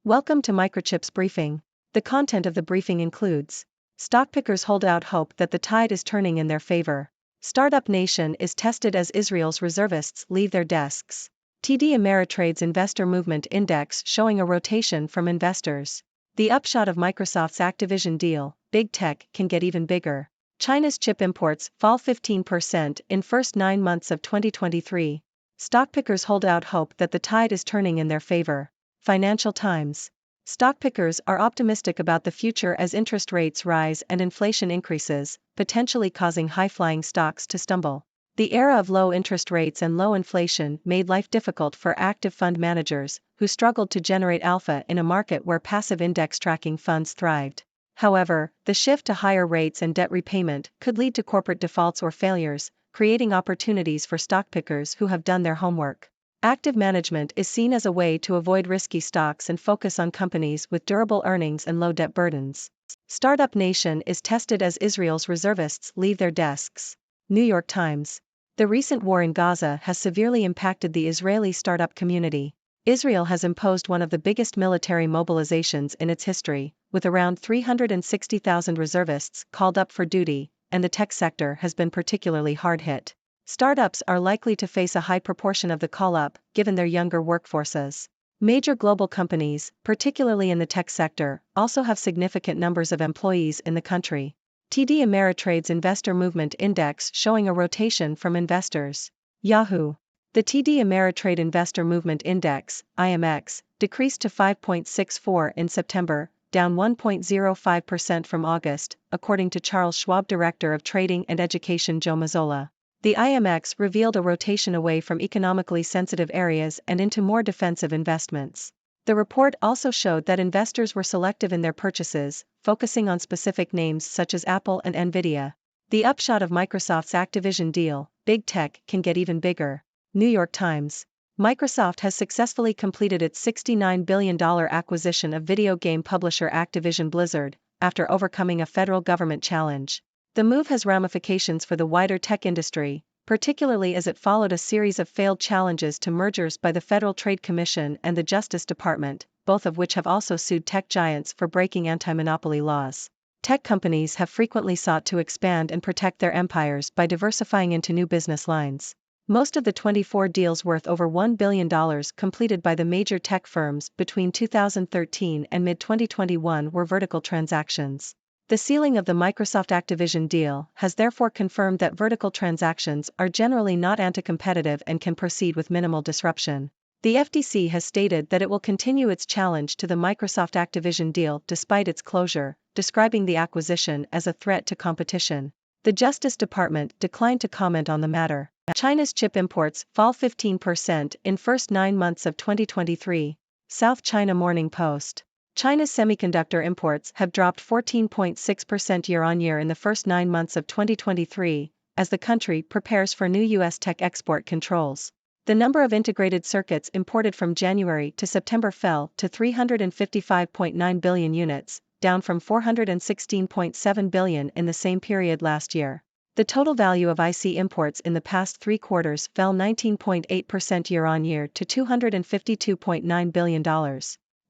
Welcome to Microchip's briefing. The content of the briefing includes: Stockpickers hold out hope that the tide is turning in their favor. Startup Nation is tested as Israel's reservists leave their desks. TD Ameritrade's Investor Movement Index showing a rotation from investors. The upshot of Microsoft's Activision deal: big tech can get even bigger. China's chip imports fall 15% in first 9 months of 2023. Stockpickers hold out hope that the tide is turning in their favor. Financial Times. Stockpickers are optimistic about the future as interest rates rise and inflation increases, potentially causing high-flying stocks to stumble. The era of low interest rates and low inflation made life difficult for active fund managers, who struggled to generate alpha in a market where passive index tracking funds thrived. However, the shift to higher rates and debt repayment could lead to corporate defaults or failures, creating opportunities for stockpickers who have done their homework. Active management is seen as a way to avoid risky stocks and focus on companies with durable earnings and low debt burdens. Startup Nation is tested as Israel's reservists leave their desks. New York Times. The recent war in Gaza has severely impacted the Israeli startup community. Israel has imposed one of the biggest military mobilizations in its history, with around 360,000 reservists called up for duty, and the tech sector has been particularly hard hit. Startups are likely to face a high proportion of the call-up, given their younger workforces. Major global companies, particularly in the tech sector, also have significant numbers of employees in the country. TD Ameritrade's Investor Movement Index showing a rotation from investors. Yahoo! The TD Ameritrade Investor Movement Index, IMX, decreased to 5.64 in September, down 1.05% from August, according to Charles Schwab Director of Trading and Education Joe Mazzola. The IMX revealed a rotation away from economically sensitive areas and into more defensive investments. The report also showed that investors were selective in their purchases, focusing on specific names such as Apple and Nvidia. The upshot of Microsoft's Activision deal: big tech can get even bigger. New York Times. Microsoft has successfully completed its $69 billion acquisition of video game publisher Activision Blizzard, after overcoming a federal government challenge. The move has ramifications for the wider tech industry, particularly as it followed a series of failed challenges to mergers by the Federal Trade Commission and the Justice Department, both of which have also sued tech giants for breaking anti-monopoly laws. Tech companies have frequently sought to expand and protect their empires by diversifying into new business lines. Most of the 24 deals worth over $1 billion completed by the major tech firms between 2013 and mid-2021 were vertical transactions. The sealing of the Microsoft Activision deal has therefore confirmed that vertical transactions are generally not anti-competitive and can proceed with minimal disruption. The FTC has stated that it will continue its challenge to the Microsoft Activision deal despite its closure, describing the acquisition as a threat to competition. The Justice Department declined to comment on the matter. China's chip imports fall 15% in first 9 months of 2023. South China Morning Post. China's semiconductor imports have dropped 14.6% year-on-year in the first 9 months of 2023, as the country prepares for new U.S. tech export controls. The number of integrated circuits imported from January to September fell to 355.9 billion units, down from 416.7 billion in the same period last year. The total value of IC imports in the past 3 quarters fell 19.8% year-on-year to $252.9 billion.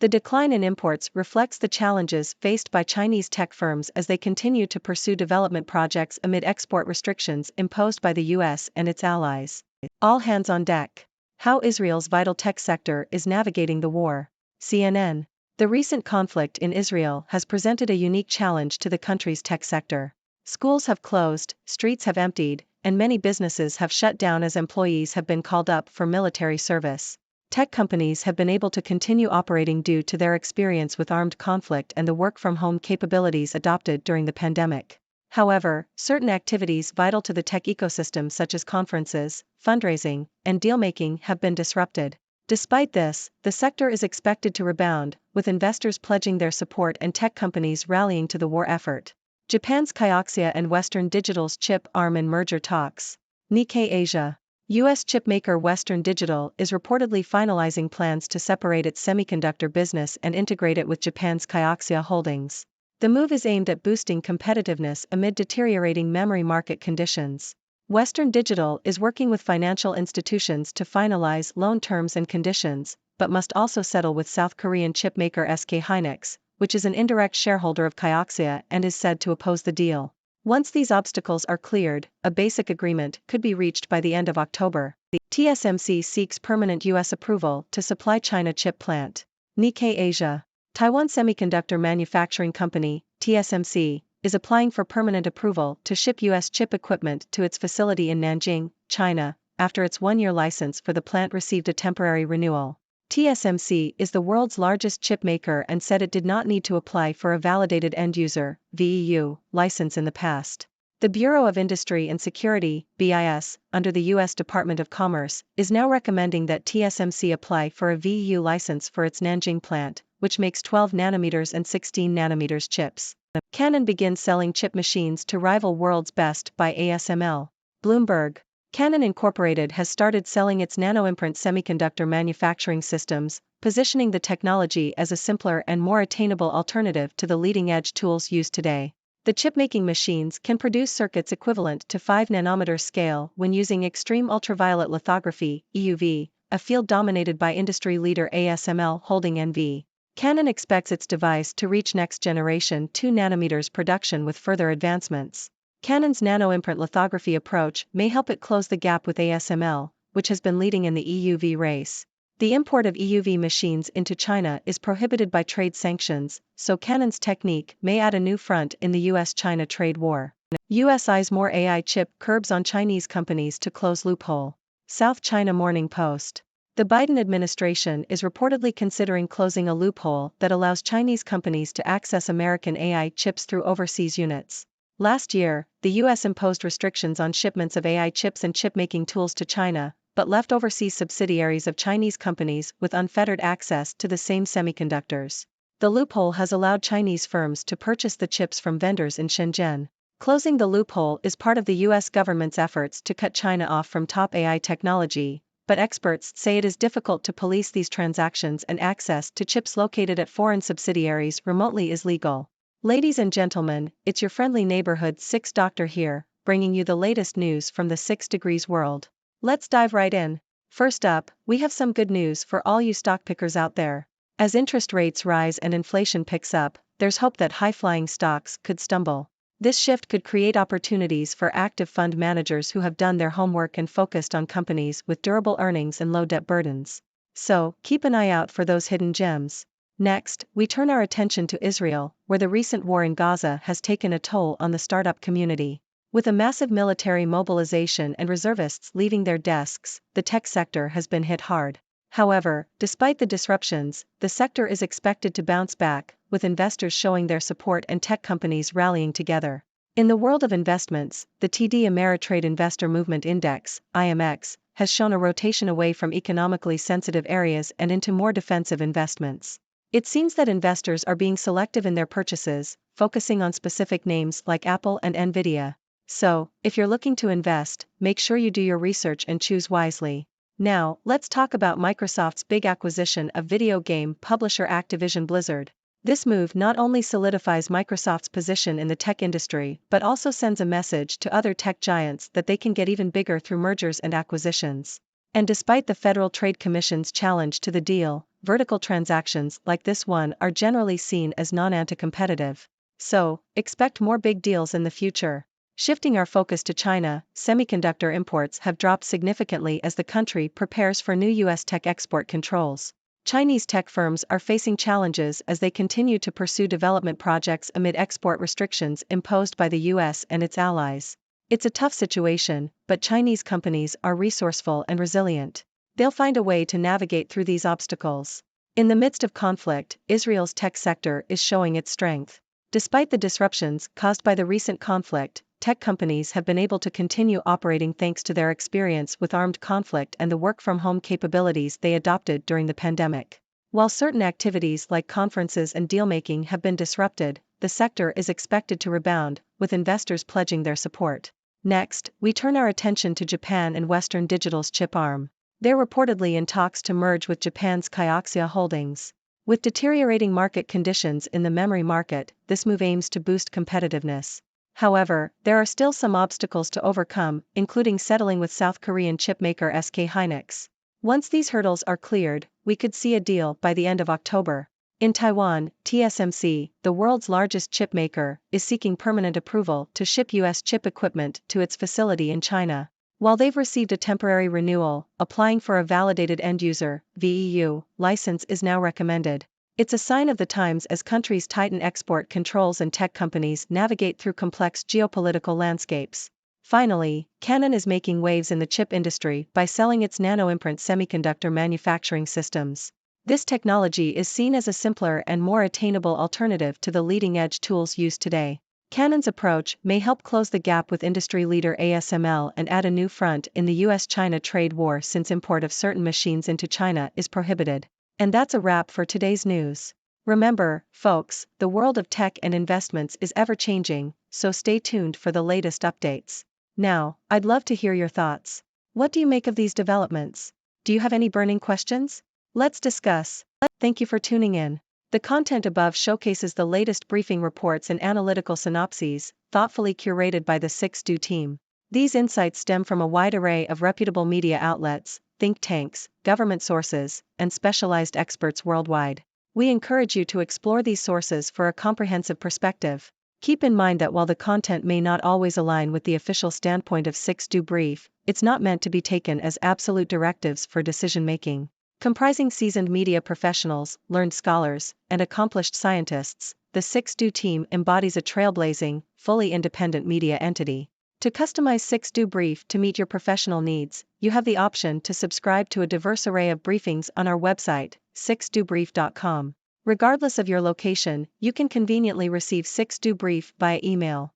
The decline in imports reflects the challenges faced by Chinese tech firms as they continue to pursue development projects amid export restrictions imposed by the US and its allies. All hands on deck. How Israel's vital tech sector is navigating the war. CNN. The recent conflict in Israel has presented a unique challenge to the country's tech sector. Schools have closed, streets have emptied, and many businesses have shut down as employees have been called up for military service. Tech companies have been able to continue operating due to their experience with armed conflict and the work-from-home capabilities adopted during the pandemic. However, certain activities vital to the tech ecosystem such as conferences, fundraising, and deal-making have been disrupted. Despite this, the sector is expected to rebound, with investors pledging their support and tech companies rallying to the war effort. Japan's Kioxia and Western Digital's chip arm in merger talks. Nikkei Asia. U.S. chipmaker Western Digital is reportedly finalizing plans to separate its semiconductor business and integrate it with Japan's Kioxia Holdings. The move is aimed at boosting competitiveness amid deteriorating memory market conditions. Western Digital is working with financial institutions to finalize loan terms and conditions, but must also settle with South Korean chipmaker SK Hynix, which is an indirect shareholder of Kioxia and is said to oppose the deal. Once these obstacles are cleared, a basic agreement could be reached by the end of October. TSMC seeks permanent U.S. approval to supply China chip plant. Nikkei Asia. Taiwan Semiconductor Manufacturing Company, TSMC, is applying for permanent approval to ship U.S. chip equipment to its facility in Nanjing, China, after its one-year license for the plant received a temporary renewal. TSMC is the world's largest chip maker and said it did not need to apply for a validated end-user (VEU) license in the past. The Bureau of Industry and Security, BIS, under the U.S. Department of Commerce, is now recommending that TSMC apply for a VEU license for its Nanjing plant, which makes 12 nanometers and 16 nanometers chips. Canon begins selling chip machines to rival world's best by ASML. Bloomberg. Canon Incorporated has started selling its nanoimprint semiconductor manufacturing systems, positioning the technology as a simpler and more attainable alternative to the leading-edge tools used today. The chip-making machines can produce circuits equivalent to 5 nanometer scale when using extreme ultraviolet lithography, EUV, a field dominated by industry leader ASML holding NV. Canon expects its device to reach next-generation 2 nanometers production with further advancements. Canon's nanoimprint lithography approach may help it close the gap with ASML, which has been leading in the EUV race. The import of EUV machines into China is prohibited by trade sanctions, so Canon's technique may add a new front in the US-China trade war. US eyes more AI chip curbs on Chinese companies to close loophole. South China Morning Post. The Biden administration is reportedly considering closing a loophole that allows Chinese companies to access American AI chips through overseas units. Last year, the US imposed restrictions on shipments of AI chips and chip-making tools to China, but left overseas subsidiaries of Chinese companies with unfettered access to the same semiconductors. The loophole has allowed Chinese firms to purchase the chips from vendors in Shenzhen. Closing the loophole is part of the US government's efforts to cut China off from top AI technology, but experts say it is difficult to police these transactions and access to chips located at foreign subsidiaries remotely is legal. Ladies and gentlemen, it's your friendly neighborhood 6 doctor here, bringing you the latest news from the 6 degrees world. Let's dive right in. First up, we have some good news for all you stock pickers out there. As interest rates rise and inflation picks up, there's hope that high-flying stocks could stumble. This shift could create opportunities for active fund managers who have done their homework and focused on companies with durable earnings and low debt burdens. So, keep an eye out for those hidden gems. Next, we turn our attention to Israel, where the recent war in Gaza has taken a toll on the startup community. With a massive military mobilization and reservists leaving their desks, the tech sector has been hit hard. However, despite the disruptions, the sector is expected to bounce back, with investors showing their support and tech companies rallying together. In the world of investments, the TD Ameritrade Investor Movement Index, IMX, has shown a rotation away from economically sensitive areas and into more defensive investments. It seems that investors are being selective in their purchases, focusing on specific names like Apple and Nvidia. So, if you're looking to invest, make sure you do your research and choose wisely. Now, let's talk about Microsoft's big acquisition of video game publisher Activision Blizzard. This move not only solidifies Microsoft's position in the tech industry but also sends a message to other tech giants that they can get even bigger through mergers and acquisitions. And despite the Federal Trade Commission's challenge to the deal, vertical transactions like this one are generally seen as non-anti-competitive. So, expect more big deals in the future. Shifting our focus to China, semiconductor imports have dropped significantly as the country prepares for new U.S. tech export controls. Chinese tech firms are facing challenges as they continue to pursue development projects amid export restrictions imposed by the U.S. and its allies. It's a tough situation, but Chinese companies are resourceful and resilient. They'll find a way to navigate through these obstacles. In the midst of conflict, Israel's tech sector is showing its strength. Despite the disruptions caused by the recent conflict, tech companies have been able to continue operating thanks to their experience with armed conflict and the work-from-home capabilities they adopted during the pandemic. While certain activities like conferences and deal-making have been disrupted, the sector is expected to rebound, with investors pledging their support. Next, we turn our attention to Japan and Western Digital's chip arm. They're reportedly in talks to merge with Japan's Kioxia Holdings. With deteriorating market conditions in the memory market, this move aims to boost competitiveness. However, there are still some obstacles to overcome, including settling with South Korean chipmaker SK Hynix. Once these hurdles are cleared, we could see a deal by the end of October. In Taiwan, TSMC, the world's largest chip maker, is seeking permanent approval to ship US chip equipment to its facility in China. While they've received a temporary renewal, applying for a validated end-user (VEU) license is now recommended. It's a sign of the times as countries tighten export controls and tech companies navigate through complex geopolitical landscapes. Finally, Canon is making waves in the chip industry by selling its nano-imprint semiconductor manufacturing systems. This technology is seen as a simpler and more attainable alternative to the leading-edge tools used today. Canon's approach may help close the gap with industry leader ASML and add a new front in the US-China trade war since import of certain machines into China is prohibited. And that's a wrap for today's news. Remember, folks, the world of tech and investments is ever-changing, so stay tuned for the latest updates. Now, I'd love to hear your thoughts. What do you make of these developments? Do you have any burning questions? Let's discuss. Thank you for tuning in. The content above showcases the latest briefing reports and analytical synopses, thoughtfully curated by the 6Do team. These insights stem from a wide array of reputable media outlets, think tanks, government sources, and specialized experts worldwide. We encourage you to explore these sources for a comprehensive perspective. Keep in mind that while the content may not always align with the official standpoint of 6Do Brief, it's not meant to be taken as absolute directives for decision-making. Comprising seasoned media professionals, learned scholars, and accomplished scientists, the 6Do team embodies a trailblazing, fully independent media entity. To customize 6Do Brief to meet your professional needs, you have the option to subscribe to a diverse array of briefings on our website, 6dobrief.com. Regardless of your location, you can conveniently receive 6Do Brief via email.